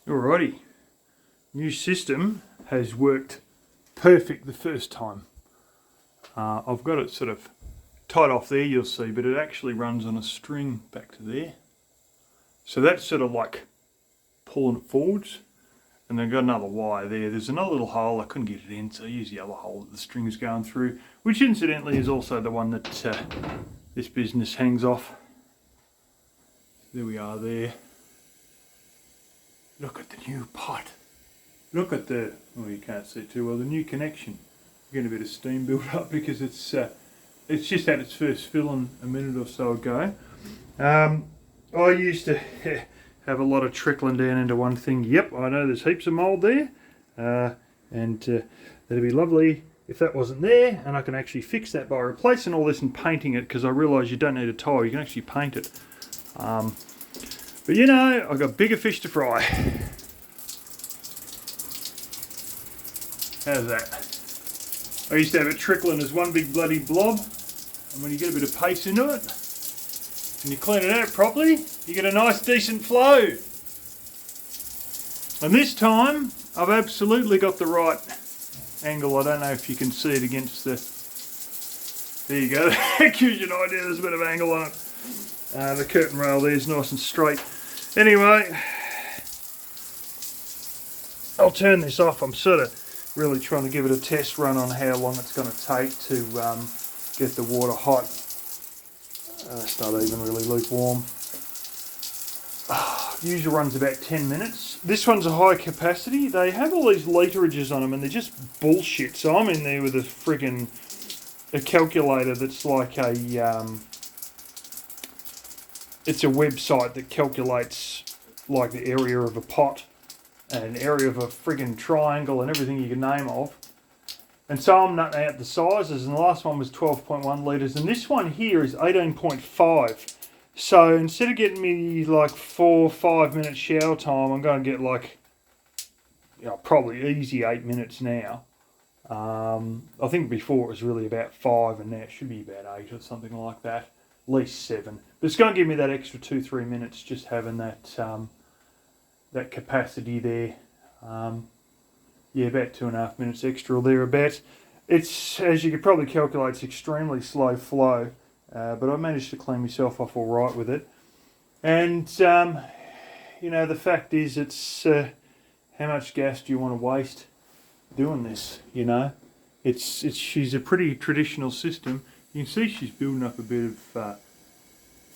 Alrighty, new system has worked perfect the first time. I've got it sort of tied off there, you'll see, but it actually runs on a string back to there. So that's sort of like pulling it forwards, and then got another wire there. There's another little hole, I couldn't get it in, so I use the other hole that the string's going through, which incidentally is also the one that this business hangs off. There we are there. Look at the new pot. Look at the, well, you can't see too well, the new connection. Getting a bit of steam built up because it's just had its first filling a minute or so ago. I used to have a lot of trickling down into one thing. Yep, I know there's heaps of mould there, and that'd be lovely if that wasn't there, and I can actually fix that by replacing all this and painting it, because I realise you don't need a tile, you can actually paint it. But you know, I've got bigger fish to fry. How's that? I used to have it trickling as one big bloody blob, and when you get a bit of paste into it, and you clean it out properly, you get a nice decent flow. And this time, I've absolutely got the right angle. I don't know if you can see it against the... There you go, that gives you an idea, there's a bit of angle on it. The curtain rail there is nice and straight. Anyway, I'll turn this off. I'm sort of really trying to give it a test run on how long it's going to take to get the water hot. It's not even really lukewarm. Usual runs about 10 minutes. This one's a high capacity. They have all these literages on them and they're just bullshit. So I'm in there with a calculator that's like a... it's a website that calculates like the area of a pot and an area of a friggin' triangle and everything you can name of. And so I'm nutting out the sizes, and the last one was 12.1 litres, and this one here is 18.5. So instead of getting me like 4 or 5 minutes shower time, I'm going to get like, you know, probably easy 8 minutes now. I think before it was really about 5, and now it should be about 8 or something like that. At least 7. But it's going to give me that extra 2-3 minutes just having that that capacity there. Yeah, about 2.5 minutes extra or thereabouts. It's, as you could probably calculate, it's extremely slow flow, but I managed to clean myself off all right with it. And you know, the fact is, it's how much gas do you want to waste doing this? You know, she's a pretty traditional system. You can see she's building up a bit of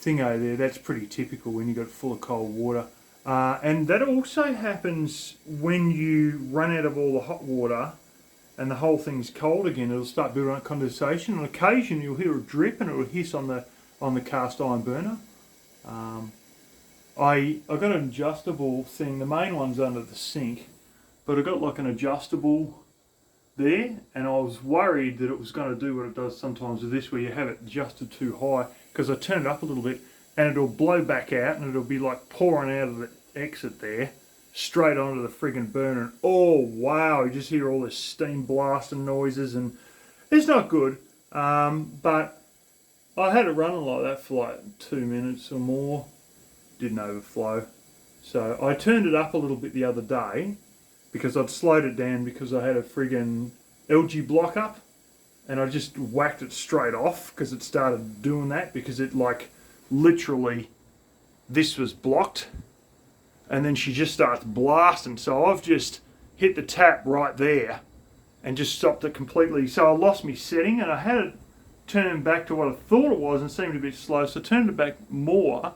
thingo there. That's pretty typical when you got it full of cold water. And that also happens when you run out of all the hot water and the whole thing's cold again. It'll start building up condensation. On occasion you'll hear a drip and it'll hiss on the cast iron burner. I got an adjustable thing. The main one's under the sink, but I got like an adjustable there, and I was worried that it was going to do what it does sometimes with this, where you have it adjusted too high, because I turned it up a little bit and it'll blow back out and it'll be like pouring out of the exit there straight onto the friggin' burner, and oh wow, you just hear all this steam blasting noises, and it's not good. But I had it running like that for like 2 minutes or more, didn't overflow. So I turned it up a little bit the other day because I'd slowed it down because I had a friggin' algae block up, and I just whacked it straight off because it started doing that, because it like literally, this was blocked and then she just starts blasting. So I've just hit the tap right there and just stopped it completely. So I lost my setting and I had it turned back to what I thought it was and seemed a bit slow, so I turned it back more,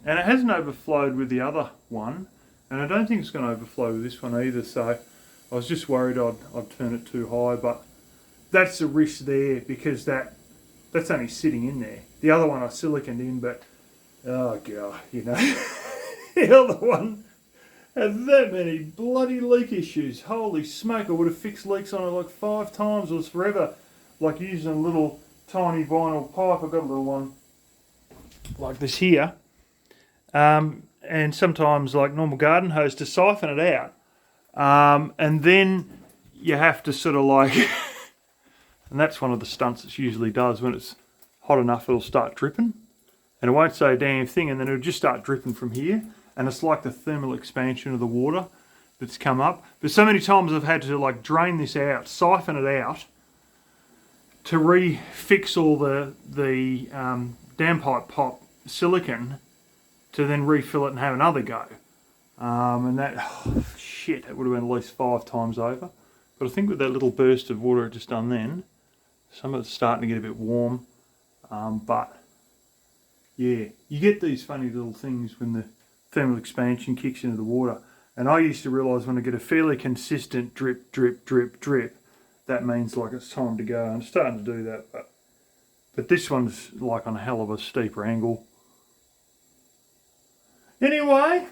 and it hasn't overflowed with the other one, and I don't think it's going to overflow with this one either. So I was just worried I'd turn it too high, but that's the risk there, because that's only sitting in there. The other one I siliconed in, but oh god, you know, the other one had that many bloody leak issues. Holy smoke, I would have fixed leaks on it like 5 times. It was forever like using a little tiny vinyl pipe. I've got a little one like this here, and sometimes like normal garden hose to siphon it out, and then you have to sort of like and that's one of the stunts it usually does. When it's hot enough, it'll start dripping, and it won't say a damn thing, and then it'll just start dripping from here. and it's like the thermal expansion of the water that's come up. But so many times I've had to like drain this out, siphon it out, to refix all the downpipe pop silicon to then refill it and have another go. And that, shit, it would have been at least 5 times over. But I think with that little burst of water it just done then, some of it's starting to get a bit warm. But yeah, you get these funny little things when the thermal expansion kicks into the water. And I used to realise when I get a fairly consistent drip, drip, drip, drip, that means like it's time to go. I'm starting to do that, but this one's like on a hell of a steeper angle. Anyway,